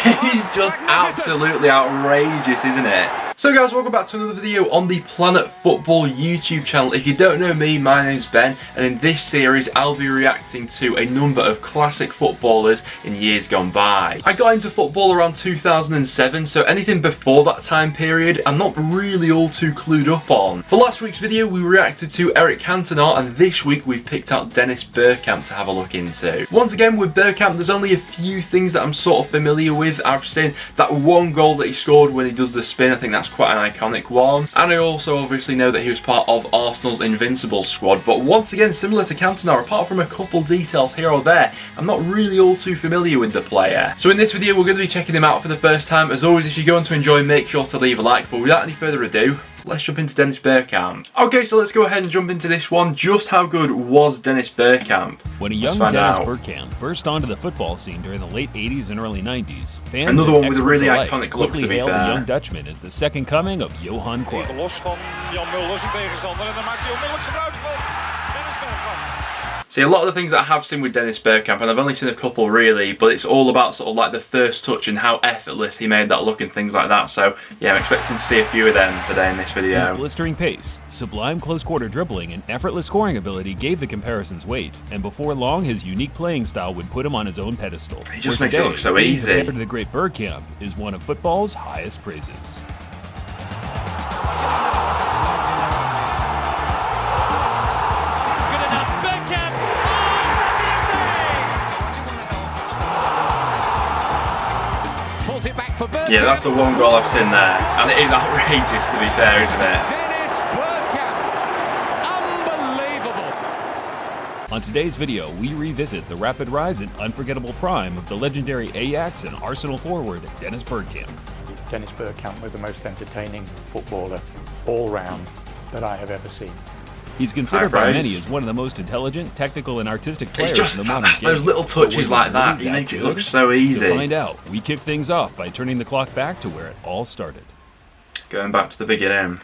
He's just absolutely outrageous, isn't it? So guys, welcome back to another video on the Planet Football YouTube channel. If you don't know me, my name's Ben, and in this series I'll be reacting to a number of classic footballers in years gone by. I got into football around 2007, so anything before that time period I'm not really all too clued up on. For last week's video we reacted to Eric Cantona, and this week we've picked out Dennis Bergkamp to have a look into. Once again with Bergkamp, there's only a few things that I'm sort of familiar with. I've seen that one goal that he scored when he does the spin. I think that's quite an iconic one, and I also obviously know that he was part of Arsenal's Invincible squad, but once again, similar to Cantona, apart from a couple details here or there, I'm not really all too familiar with the player. So in this video we're going to be checking him out for the first time. As always, if you're going to enjoy, make sure to leave a like, but without any further ado, let's jump into Dennis Bergkamp. Okay, so let's go ahead and jump into this one. Just how good was Dennis Bergkamp? When a young Dennis Bergkamp burst onto the football scene during the late 80s and early 90s, fans another one with a really alike iconic look, to be hailed fair. the young Dutchman as the second coming of Johan Cruyff. Los van Jan Mulder, zijn tegenstander, en dan maakt hij onmiddellijk gebruik van Dennis Bergkamp. See, a lot of the things that I have seen with Dennis Bergkamp, and I've only seen a couple really, but it's all about sort of like the first touch and how effortless he made that look and things like that. So yeah, I'm expecting to see a few of them today in this video. His blistering pace, sublime close-quarter dribbling, and effortless scoring ability gave the comparisons weight, and before long his unique playing style would put him on his own pedestal. He just makes it look so easy. Compared to the great Bergkamp is one of football's highest praises. Yeah, that's the one goal I've seen there, and it is outrageous to be fair, isn't it? Dennis Bergkamp, unbelievable. On today's video, we revisit the rapid rise and unforgettable prime of the legendary Ajax and Arsenal forward Dennis Bergkamp. Dennis Bergkamp was the most entertaining footballer all round that I have ever seen. He's considered by many as one of the most intelligent, technical, and artistic players just in the modern game. Those little touches like that, he makes it look so easy. To find out, we kick things off by turning the clock back to where it all started. Going back to the beginning.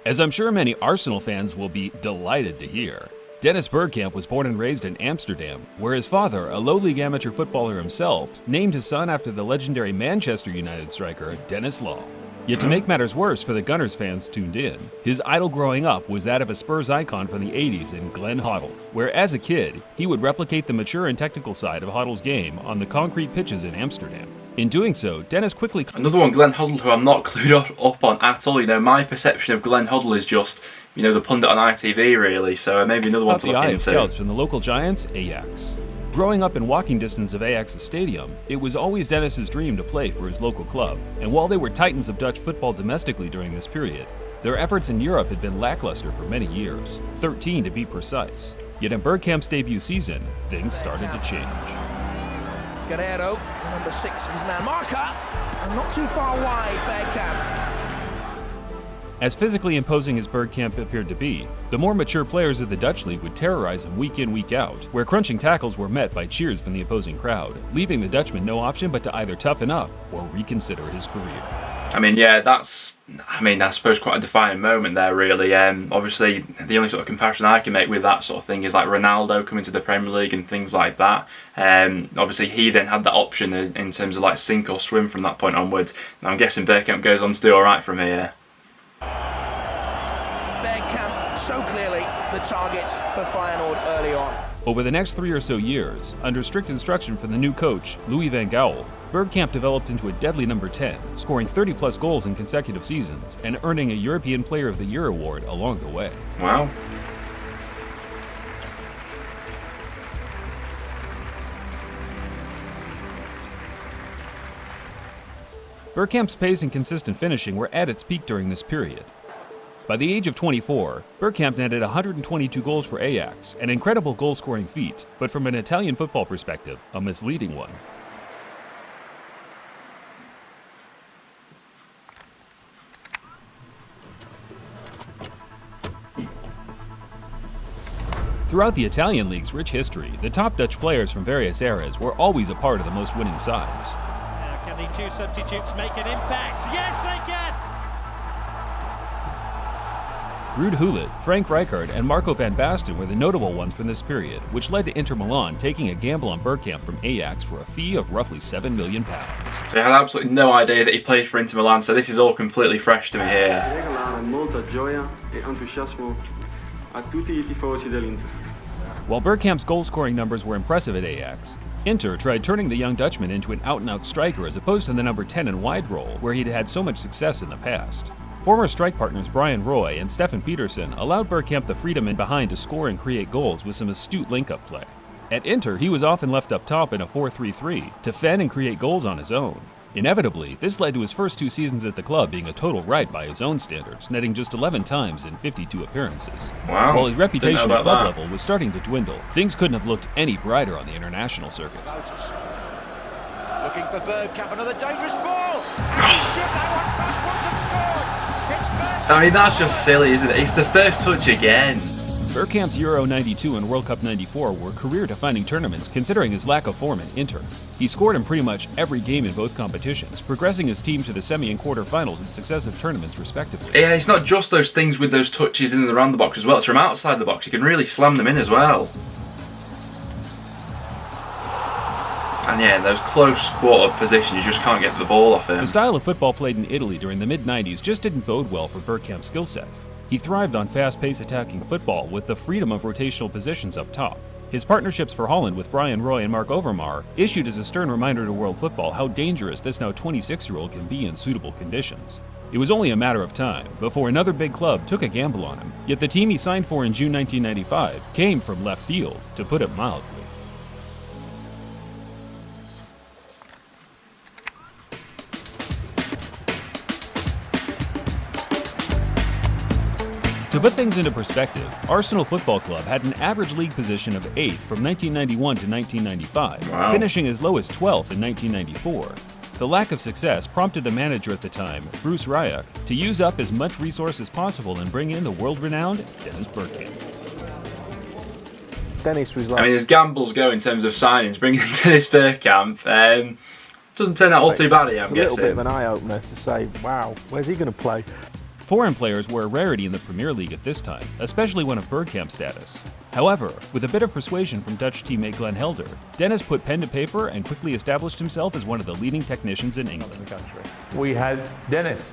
As I'm sure many Arsenal fans will be delighted to hear, Dennis Bergkamp was born and raised in Amsterdam, where his father, a low-league amateur footballer himself, named his son after the legendary Manchester United striker Dennis Law. Yet to make matters worse for the Gunners fans tuned in, his idol growing up was that of a Spurs icon from the 80s in Glenn Hoddle, where as a kid, he would replicate the mature and technical side of Hoddle's game on the concrete pitches in Amsterdam. In doing so, Dennis quickly... Another one, Glenn Hoddle, who I'm not clued up on at all. You know, my perception of Glenn Hoddle is just, you know, the pundit on ITV really, so maybe another one to look into. Scouts from the local giants, Ajax. Growing up in walking distance of Ajax's stadium, it was always Dennis's dream to play for his local club, and while they were titans of Dutch football domestically during this period, their efforts in Europe had been lackluster for many years, 13 to be precise. Yet in Bergkamp's debut season, things started to change. Guerrero, number 6, his man marker, and not too far wide, Bergkamp. As physically imposing as Bergkamp appeared to be, the more mature players of the Dutch league would terrorize him week in, week out, where crunching tackles were met by cheers from the opposing crowd, leaving the Dutchman no option but to either toughen up or reconsider his career. I mean, yeah, that's, I suppose quite a defining moment there, really. Obviously, the only sort of comparison I can make with that sort of thing is like Ronaldo coming to the Premier League and things like that. Obviously, he then had that option in terms of like sink or swim from that point onwards. And I'm guessing Bergkamp goes on to do all right from here. Bergkamp, so clearly the target for Feyenoord early on. Over the next 3 or so years, under strict instruction from the new coach, Louis van Gaal, Bergkamp developed into a deadly number 10, scoring 30-plus goals in consecutive seasons and earning a European Player of the Year award along the way. Wow. Bergkamp's pace and consistent finishing were at its peak during this period. By the age of 24, Bergkamp netted 122 goals for Ajax, an incredible goal-scoring feat, but from an Italian football perspective, a misleading one. Throughout the Italian league's rich history, the top Dutch players from various eras were always a part of the most winning sides. Now can the two substitutes make an impact? Yes, they can! Ruud Gullit, Frank Rijkaard, and Marco van Basten were the notable ones from this period, which led to Inter Milan taking a gamble on Bergkamp from Ajax for a fee of roughly £7 million. So I had absolutely no idea that he played for Inter Milan, so this is all completely fresh to me here. While Bergkamp's goal-scoring numbers were impressive at Ajax, Inter tried turning the young Dutchman into an out-and-out striker as opposed to the number 10 and wide role, where he'd had so much success in the past. Former strike partners Brian Roy and Stefan Peterson allowed Bergkamp the freedom in behind to score and create goals with some astute link-up play. At Inter, he was often left up top in a 4-3-3 to fend and create goals on his own. Inevitably, this led to his first 2 seasons at the club being a total riot by his own standards, netting just 11 times in 52 appearances. Wow. While his reputation at club that. level was starting to dwindle, things couldn't have looked any brighter on the international circuit. Looking for Bergkamp, another dangerous ball. I mean, that's just silly, isn't it? It's the first touch again. Bergkamp's Euro 92 and World Cup 94 were career-defining tournaments considering his lack of form in Inter. He scored in pretty much every game in both competitions, progressing his team to the semi and quarter-finals in successive tournaments respectively. Yeah, it's not just those things with those touches in and around the box as well, it's from outside the box, you can really slam them in as well. And yeah, in those close quarter positions, you just can't get the ball off him. The style of football played in Italy during the mid-90s just didn't bode well for Bergkamp's skill set. He thrived on fast-paced attacking football with the freedom of rotational positions up top. His partnerships for Holland with Brian Roy and Mark Overmars issued as a stern reminder to world football how dangerous this now 26-year-old can be in suitable conditions. It was only a matter of time before another big club took a gamble on him, yet the team he signed for in June 1995 came from left field, to put it mildly. To put things into perspective, Arsenal Football Club had an average league position of 8th from 1991 to 1995, Wow. finishing as low as 12th in 1994. The lack of success prompted the manager at the time, Bruce Rioch, to use up as much resource as possible and bring in the world-renowned Dennis Bergkamp. Dennis was like... I mean, as gambles go in terms of signings, bringing in Dennis Bergkamp, doesn't turn out all too bad, I'm it's a guessing. little bit of an eye-opener to say, wow, where's he going to play? Foreign players were a rarity in the Premier League at this time, especially one of Bergkamp's status. However, with a bit of persuasion from Dutch teammate Glenn Helder, Dennis put pen to paper and quickly established himself as one of the leading technicians in England. We had Dennis,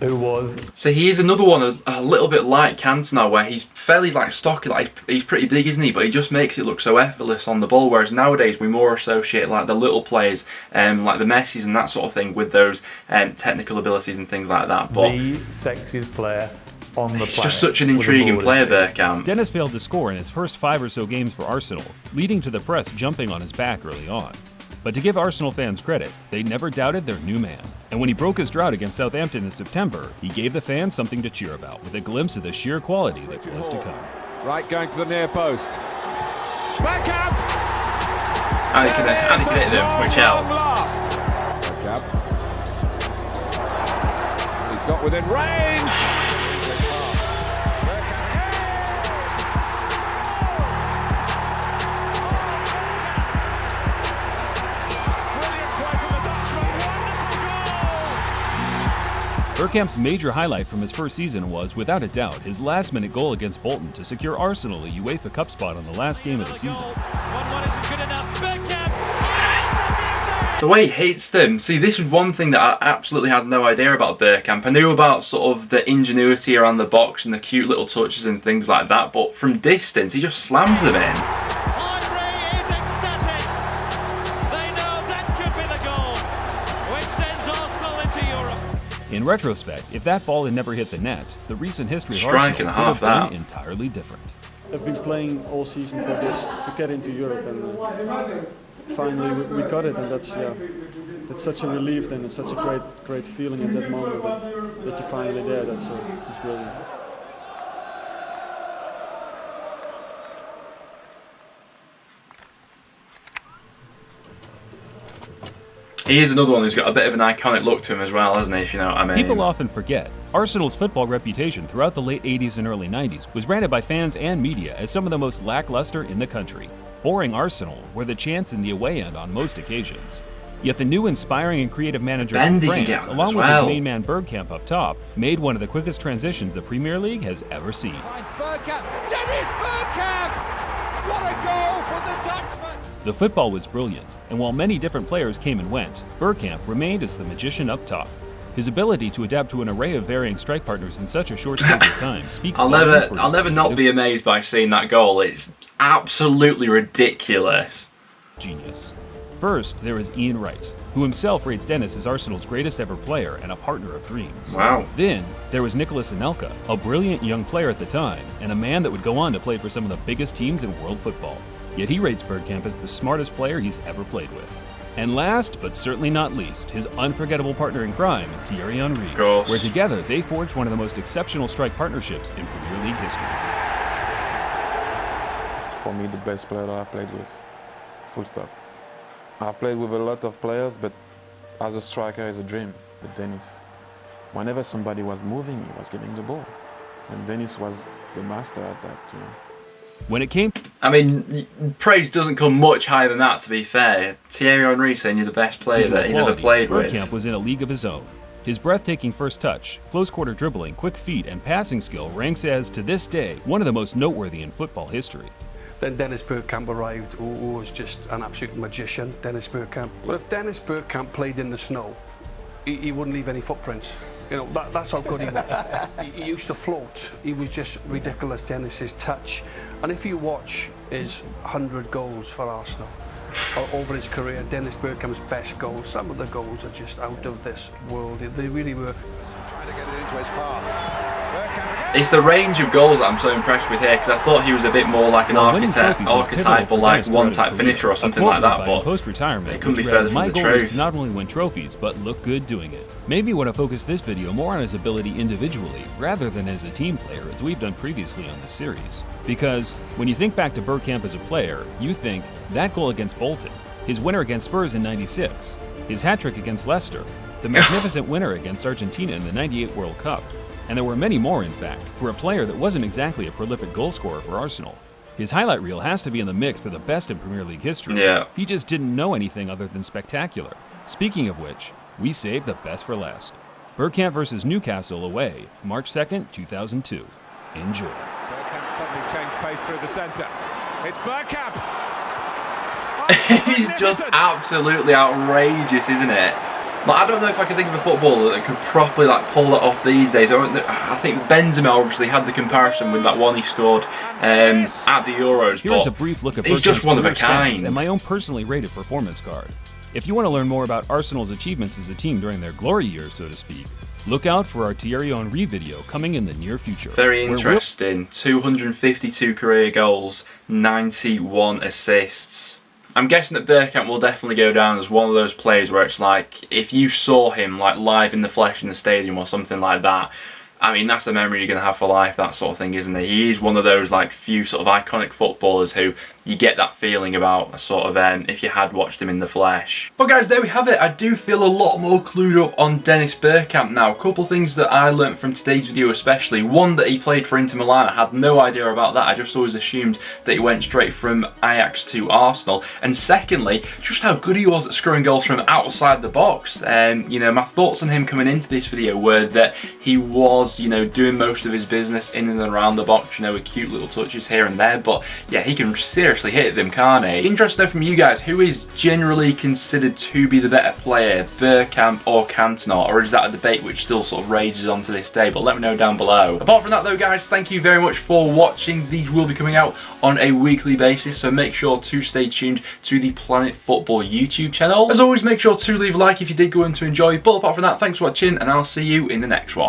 who was... So he is another one a little bit like Cantona, where he's fairly like stocky, like he's pretty big, isn't he? But he just makes it look so effortless on the ball, whereas nowadays we more associate like the little players, like the Messis and that sort of thing, with those technical abilities and things like that. But the sexiest player on the planet. He's just such an intriguing player, Bergkamp. Dennis failed to score in his first 5 or so games for Arsenal, leading to the press jumping on his back early on. But to give Arsenal fans credit, they never doubted their new man. And when he broke his drought against Southampton in September, he gave the fans something to cheer about, with a glimpse of the sheer quality that was to come. Right, going to the near post. Bergkamp! And he can hit them, which helps. Bergkamp. He's got within range! Bergkamp's major highlight from his first season was, without a doubt, his last-minute goal against Bolton to secure Arsenal a UEFA Cup spot on the last game of the season. 1-1 isn't good enough. Bergkamp! The way he hits them. See, this was one thing that I absolutely had no idea about Bergkamp. I knew about sort of the ingenuity around the box and the cute little touches and things like that, but from distance, he just slams them in. In retrospect, if that ball had never hit the net, the recent history of Strike and Arsenal a would half, have been that. entirely different. I've been playing all season for this, to get into Europe, and finally we got it, and that's such a relief, and it's such a great feeling in that moment that you're finally there. That's brilliant. He is another one who's got a bit of an iconic look to him as well, hasn't he, if you know what I mean? People often forget, Arsenal's football reputation throughout the late 80s and early 90s was branded by fans and media as some of the most lackluster in the country. Boring Arsenal were the chants in the away end on most occasions. Yet the new inspiring and creative manager Ben from didn't France, get one along as with well. his main man Bergkamp up top, made one of the quickest transitions the Premier League has ever seen. Finds Bergkamp. Dennis Bergkamp! What a goal for the Dutchman! The football was brilliant, and while many different players came and went, Bergkamp remained as the magician up top. His ability to adapt to an array of varying strike partners in such a short space of time speaks volumes for his I'll never not be amazed by seeing that goal. It's absolutely ridiculous. Genius. First, there is Ian Wright, who himself rates Dennis as Arsenal's greatest ever player and a partner of dreams. Wow. Then, there was Nicolas Anelka, a brilliant young player at the time, and a man that would go on to play for some of the biggest teams in world football. Yet he rates Bergkamp as the smartest player he's ever played with. And last, but certainly not least, his unforgettable partner in crime, Thierry Henry, where together they forged one of the most exceptional strike partnerships in Premier League history. For me, the best player that I've played with. Full stop. I've played with a lot of players, but as a striker, it's a dream. But Dennis, whenever somebody was moving, he was getting the ball. And Dennis was the master at that, you know. When it came... I mean, praise doesn't come much higher than that, to be fair. Thierry Henry saying you're the best player that he's ever played with. Bergkamp was in a league of his own. His breathtaking first touch, close quarter dribbling, quick feet, and passing skill ranks as, to this day, one of the most noteworthy in football history. Then Dennis Bergkamp arrived, who was just an absolute magician, Dennis Bergkamp. But if Dennis Bergkamp played in the snow, he wouldn't leave any footprints. You know, that's how good he was. He used to float. He was just ridiculous, Dennis's touch. And if you watch his 100 goals for Arsenal over his career, Dennis Bergkamp's best goals, some of the goals are just out of this world. They really were. Trying to get it into his path. It's the range of goals that I'm so impressed with here, because I thought he was a bit more like an archetypal, like one-type finisher or something like that, but post-retirement, it couldn't be further my from the goal is truth. to not only win trophies, but look good doing it. Made me want to focus this video more on his ability individually, rather than as a team player, as we've done previously on this series. Because when you think back to Bergkamp as a player, you think, that goal against Bolton, his winner against Spurs in '96, his hat-trick against Leicester, the magnificent winner against Argentina in the '98 World Cup, and there were many more, in fact, for a player that wasn't exactly a prolific goalscorer for Arsenal. His highlight reel has to be in the mix for the best in Premier League history. Yeah. He just didn't know anything other than spectacular. Speaking of which, we saved the best for last. Bergkamp versus Newcastle away, March 2nd, 2002. Enjoy. Bergkamp suddenly changed pace through the centre. It's Bergkamp! He's just absolutely outrageous, isn't it? Like, I don't know if I can think of a footballer that could properly pull that off these days. I think Benzema obviously had the comparison with that one he scored at the Euros. Here's a brief look at he's just one of a kind. And my own personally rated performance card. If you want to learn more about Arsenal's achievements as a team during their glory years, so to speak, look out for our Thierry Henry video coming in the near future. Very interesting. 252 career goals, 91 assists. I'm guessing that Bergkamp will definitely go down as one of those players where it's like, if you saw him live in the flesh in the stadium or something like that, I mean, that's a memory you're going to have for life, that sort of thing, isn't it? He is one of those few sort of iconic footballers who you get that feeling about, sort of, if you had watched him in the flesh. But guys, there we have it. I do feel a lot more clued up on Dennis Bergkamp now. A couple of things that I learnt from today's video especially. One, that he played for Inter Milan. I had no idea about that. I just always assumed that he went straight from Ajax to Arsenal. And secondly, just how good he was at scoring goals from outside the box. You know, my thoughts on him coming into this video were that he was, you know, doing most of his business in and around the box, you know, with cute little touches here and there. But yeah, he can seriously hit them, can't he? Interested to know from you guys, who is generally considered to be the better player, Bergkamp or Cantona, or is that a debate which still sort of rages on to this day? But let me know down below. Apart from that though guys, thank you very much for watching. These will be coming out on a weekly basis, so make sure to stay tuned to the Planet Football YouTube channel. As always, make sure to leave a like if you did go on to enjoy. But apart from that, thanks for watching, and I'll see you in the next one.